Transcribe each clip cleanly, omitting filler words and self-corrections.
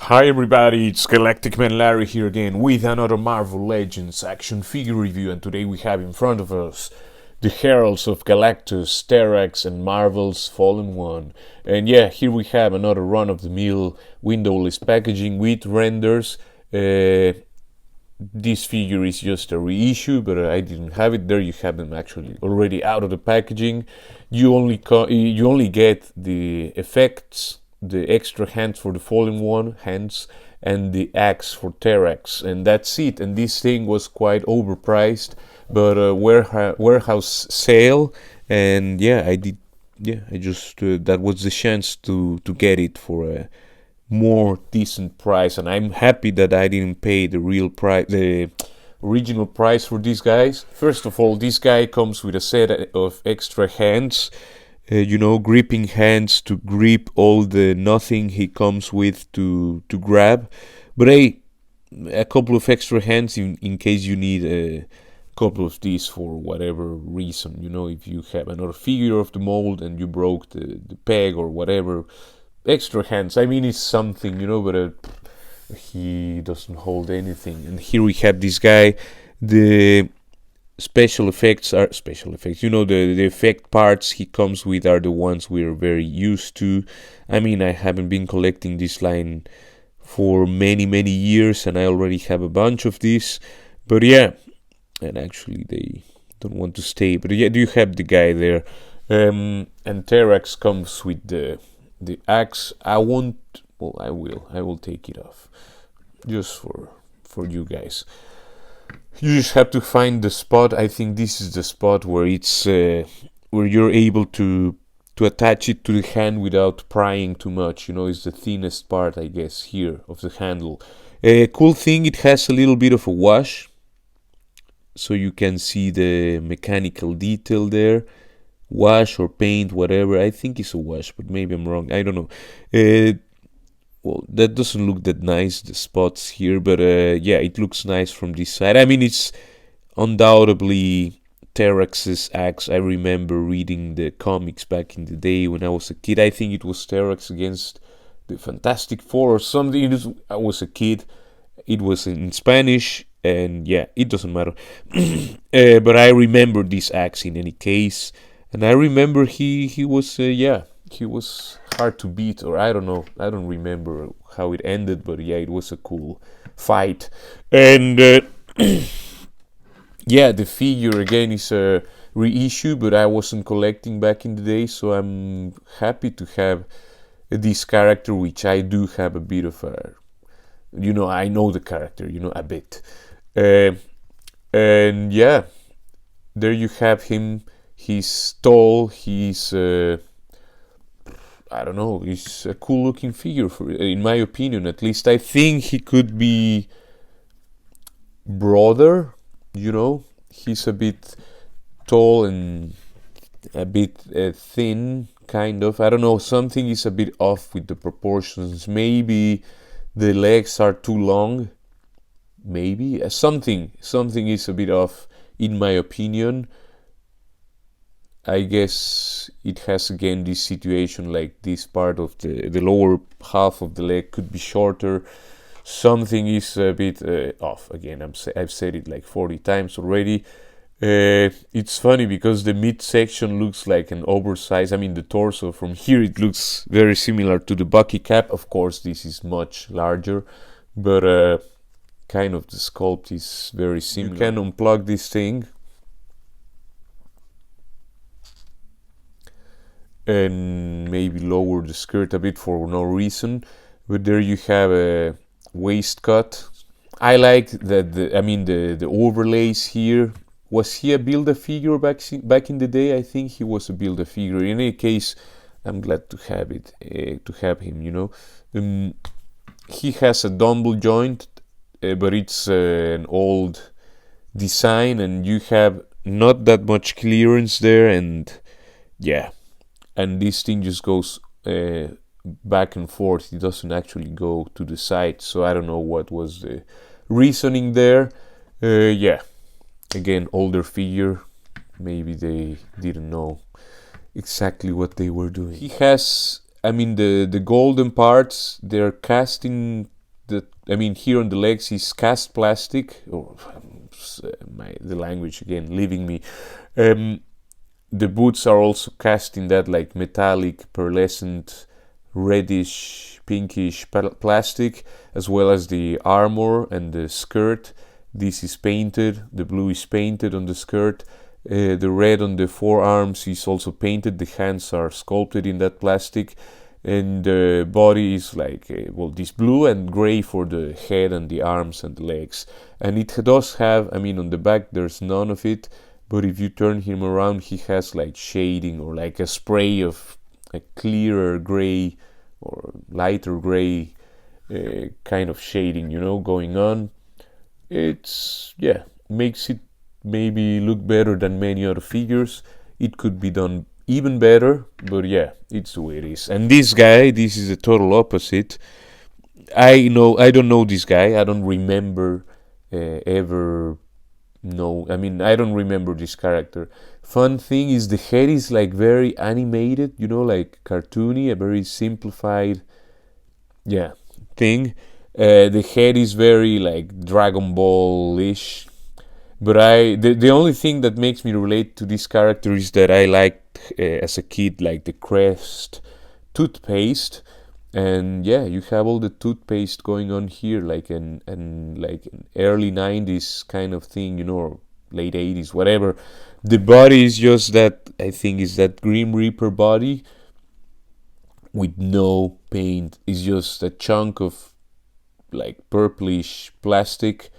Hi everybody, it's Galactic Man Larry here again with another Marvel Legends action figure review, and today we have in front of us the Heralds of Galactus, Terrax and Marvel's Fallen One. And yeah, here we have another run-of-the-mill windowless packaging with renders. This figure is just a reissue, but I didn't have it there. You have them actually already out of the packaging. You only get the effects, the extra hands for the Fallen One hands, and the axe for Terrax, and that's it. And this thing was quite overpriced, but warehouse sale, and yeah, I did. Yeah, I just that was the chance to get it for a more decent price, and I'm happy that I didn't pay the real price, the original price for these guys. First of all, this guy comes with a set of extra hands, gripping hands to grip all the nothing he comes with to grab. But hey, a couple of extra hands in case you need a couple of these for whatever reason. If you have another figure of the mold and you broke the peg or whatever, extra hands. I mean, it's something, but he doesn't hold anything. And here we have this guy. The special effects are special effects. The effect parts he comes with are the ones we're very used to. I mean, I haven't been collecting this line for many years, and I already have a bunch of these. But yeah, and actually they don't want to stay. But yeah, do you have the guy there? And Terrax comes with the axe. I won't. Well, I will take it off just for you guys. You just have to find the spot. I think this is the spot where it's where you're able to attach it to the hand without prying too much. It's the thinnest part, I guess, here of the handle. Cool thing, it has a little bit of a wash, so you can see the mechanical detail there. Wash or paint, whatever. I think it's a wash, but maybe I'm wrong. I don't know. Well, that doesn't look that nice, the spots here, but yeah, it looks nice from this side. I mean, it's undoubtedly Terrax's axe. I remember reading the comics back in the day when I was a kid. I think it was Terrax against the Fantastic Four or something. I was a kid. It was in Spanish, and yeah, it doesn't matter. But I remember this axe in any case. And I remember he was he was hard to beat, or I don't know. I don't remember how it ended, but yeah, it was a cool fight. And yeah, the figure again is a reissue, but I wasn't collecting back in the day, so I'm happy to have this character, which I do have a bit of a, I know the character, a bit. And yeah, there you have him. He's tall, he's, I don't know, he's a cool looking figure, in my opinion at least. I think he could be broader, he's a bit tall and a bit thin, kind of. I don't know, something is a bit off with the proportions. Maybe the legs are too long, maybe. Something is a bit off, in my opinion. I guess it has again this situation, like this part of the lower half of the leg could be shorter. Something is a bit off. Again, I've said it like 40 times already. It's funny because the midsection looks like an oversized. I mean, the torso from here, it looks very similar to the Bucky cap. Of course, this is much larger, but kind of the sculpt is very similar. You can unplug this thing and maybe lower the skirt a bit for no reason, but there you have a waist cut. I like that. The overlays here. Was he a Build-A-Figure back in the day? I think he was a Build-A-Figure. In any case, I'm glad to have it, to have him. He has a dumbbell joint, but it's an old design, and you have not that much clearance there, and yeah. And this thing just goes back and forth. It doesn't actually go to the side. So I don't know what was the reasoning there. Yeah, again, older figure. Maybe they didn't know exactly what they were doing. He has, the golden parts, they're cast in I mean, here on the legs is cast plastic, or the language again leaving me. The boots are also cast in that like metallic, pearlescent, reddish, pinkish plastic, as well as the armor and the skirt. This is painted, the blue is painted on the skirt. The red on the forearms is also painted. The hands are sculpted in that plastic, and the body is like this blue and gray for the head and the arms and the legs. And it does have, I mean, on the back there's none of it, but if you turn him around, he has like shading or like a spray of a clearer gray or lighter gray kind of shading, going on. It's, makes it maybe look better than many other figures. It could be done even better, but it's the way it is. And this guy, this is the total opposite. I don't know this guy. I don't remember ever know. I mean, I don't remember this character. Fun thing is the head is like very animated, like cartoony, a very simplified, thing. The head is very like Dragon Ball-ish. But the only thing that makes me relate to this character is that I liked as a kid like the Crest toothpaste, and you have all the toothpaste going on here, like an early 90s kind of thing, or late 80s, whatever. The body is just that, I think, is that Grim Reaper body with no paint. It's just a chunk of like purplish plastic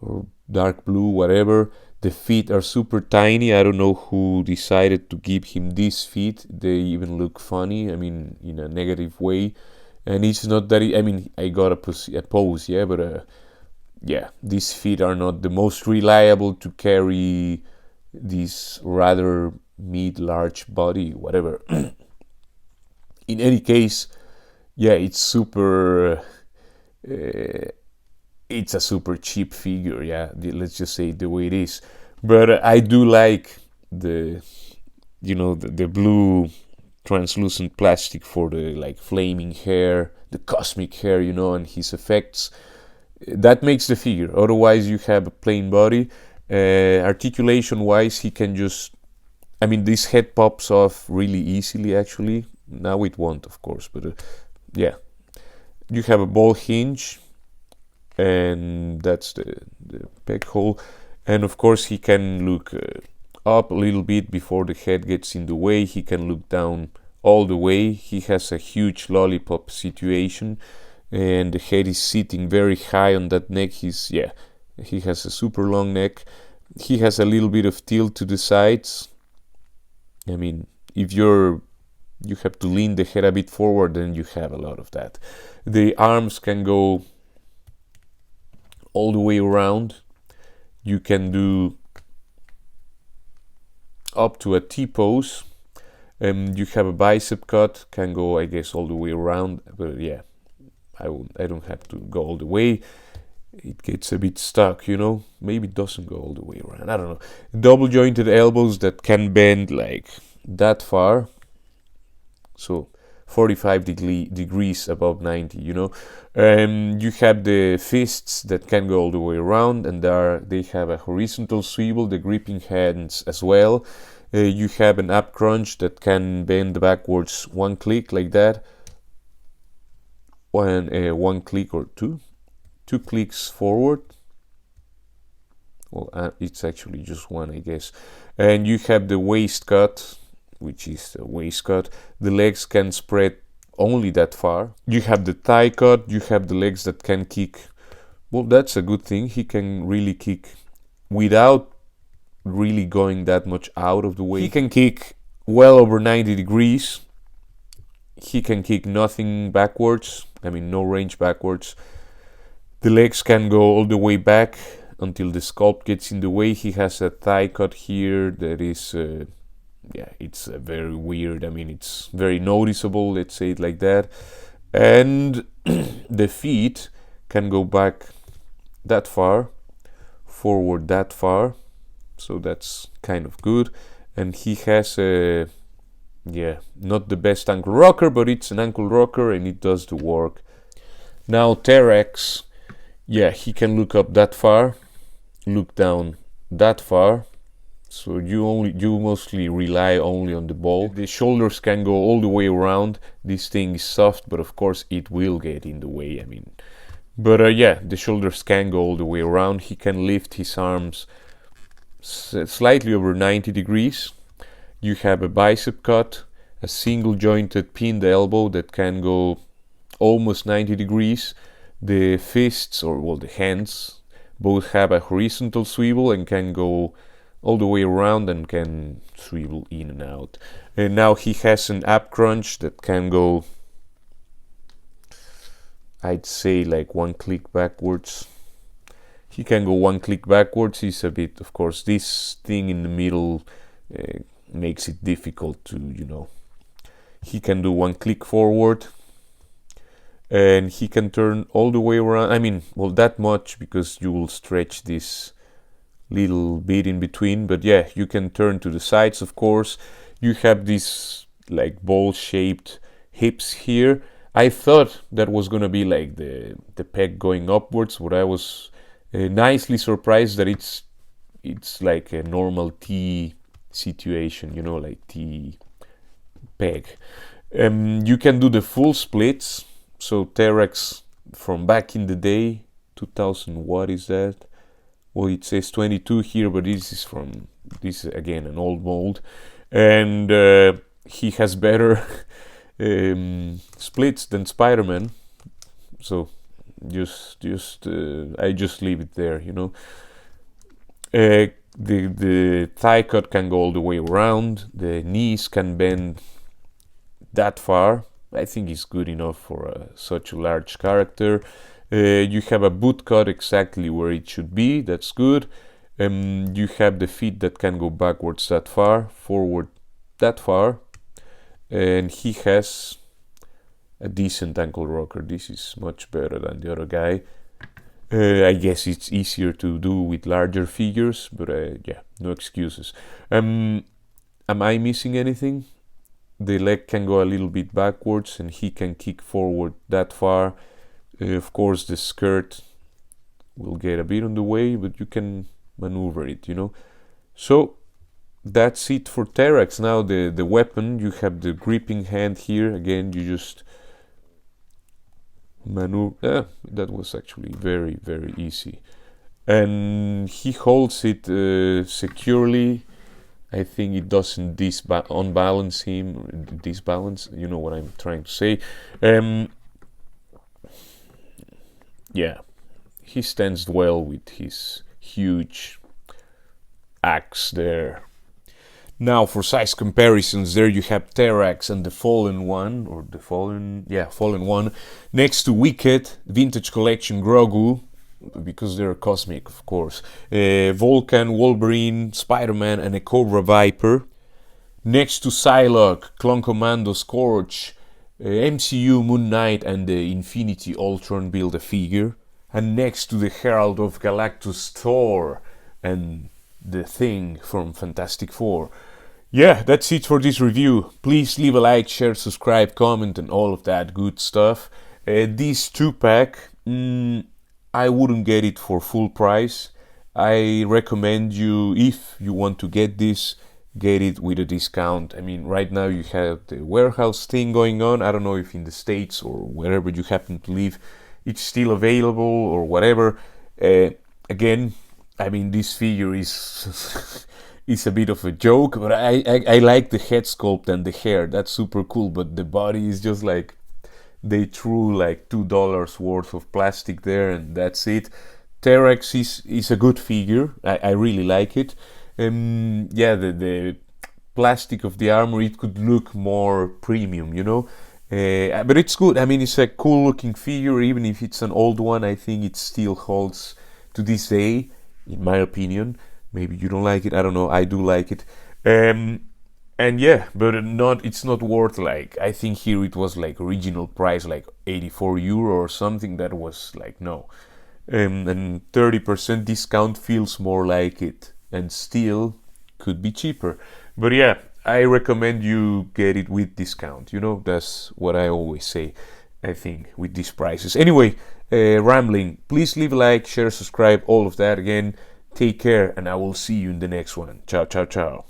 or dark blue, whatever. The feet are super tiny. I don't know who decided to give him these feet. They even look funny, I mean, in a negative way. And it's not that, I got a pose, but these feet are not the most reliable to carry this rather mid-large body, whatever. In any case, it's super... it's a super cheap figure, let's just say the way it is. But I do like the blue translucent plastic for the like flaming hair, the cosmic hair, and his effects. That makes the figure. Otherwise, you have a plain body. Articulation wise, he can just, this head pops off really easily, actually. Now it won't, of course, but you have a ball hinge, and that's the peg hole. And of course, he can look up a little bit before the head gets in the way. He can look down all the way. He has a huge lollipop situation, and the head is sitting very high on that neck. He has a super long neck. He has a little bit of tilt to the sides. If you have to lean the head a bit forward, then you have a lot of that. The arms can go all the way around. You can do up to a T-pose. You have a bicep cut, can go, I guess, all the way around. But I don't have to go all the way. It gets a bit stuck, Maybe it doesn't go all the way around. I don't know. Double jointed elbows that can bend like that far. So 45 degrees above 90, you have the fists that can go all the way around, and they have a horizontal swivel, the gripping hands as well. You have an up crunch that can bend backwards one click like that. One click or two clicks forward. Well, it's actually just one, I guess. And you have the waist cut, which is the waist cut. The legs can spread only that far. You have the thigh cut. You have the legs that can kick. Well, that's a good thing. He can really kick without really going that much out of the way. He can kick well over 90 degrees. He can kick nothing backwards. No range backwards. The legs can go all the way back until the sculpt gets in the way. He has a thigh cut here that is... it's very weird. It's very noticeable, let's say it like that. And the feet can go back that far, forward that far. So that's kind of good. And he has not the best ankle rocker, but it's an ankle rocker and it does the work. Now Terrax, yeah, he can look up that far, look down that far. So you mostly rely only on the ball. The shoulders can go all the way around. This thing is soft, but of course it will get in the way. I mean, but yeah, the shoulders can go all the way around. He can lift his arms slightly over 90 degrees. You have a bicep cut, a single jointed pinned elbow that can go almost 90 degrees. The fists, or well, the hands, both have a horizontal swivel and can go all the way around and can swivel in and out. And now he has an ab crunch that can go, I'd say, like one click backwards. He can go one click backwards. He's a bit, of course, this thing in the middle makes it difficult to, he can do one click forward, and he can turn all the way around. I mean, well, that much, because you will stretch this little bit in between, but yeah, you can turn to the sides, of course. You have these like ball shaped hips here. I thought that was gonna be like the peg going upwards, but I was nicely surprised that it's like a normal T situation, like T peg. You can do the full splits. So Terrax from back in the day, 2000, what is that? Well, it says 22 here, but this is again an old mold, and he has better splits than Spider-Man. So I just leave it there, The thigh cut can go all the way around. The knees can bend that far. I think it's good enough for such a large character. You have a boot cut exactly where it should be. That's good. You have the feet that can go backwards that far, forward that far, and he has a decent ankle rocker. This is much better than the other guy. I guess it's easier to do with larger figures, but yeah, no excuses. Am I missing anything? The leg can go a little bit backwards, and he can kick forward that far. Of course, the skirt will get a bit on the way, but you can maneuver it, So that's it for Terrax. Now the weapon, you have the gripping hand here. Again, you just maneuver. That was actually very, very easy. And he holds it securely. I think it doesn't unbalance him. Disbalance, you know what I'm trying to say. Yeah, he stands well with his huge axe there. Now for size comparisons, there you have Terrax and the Fallen One, Fallen One, next to Wicked, Vintage Collection Grogu, because they're cosmic, of course, Vulcan, Wolverine, Spider-Man, and a Cobra Viper. Next to Psylocke, Clone Commando, Scorch, MCU, Moon Knight, and the Infinity Ultron Build-A-Figure. And next to the Herald of Galactus, Thor, and the Thing from Fantastic Four. Yeah, that's it for this review. Please leave a like, share, subscribe, comment, and all of that good stuff. This 2-pack, I wouldn't get it for full price. I recommend you, if you want to get this, get it with a discount. I mean, right now you have the warehouse thing going on. I don't know if in the States or wherever you happen to live it's still available or whatever. Again, I mean, this figure is is a bit of a joke, but I like the head sculpt and the hair. That's super cool, but the body is just like they threw like $2 worth of plastic there, and that's it. Terrax is a good figure. I really like it. Yeah, the plastic of the armor, it could look more premium, but it's good. I mean, it's a cool looking figure. Even if it's an old one, I think it still holds to this day, in my opinion. Maybe you don't like it, I don't know. I do like it. And yeah, but it's not worth, like, I think here it was like original price like €84 or something. That was like, no. And 30% discount feels more like it, and still could be cheaper. But yeah, I recommend you get it with discount. That's what I always say. I think, with these prices. Anyway, rambling. Please leave a like, share, subscribe, all of that. Again, take care, and I will see you in the next one. Ciao, ciao, ciao.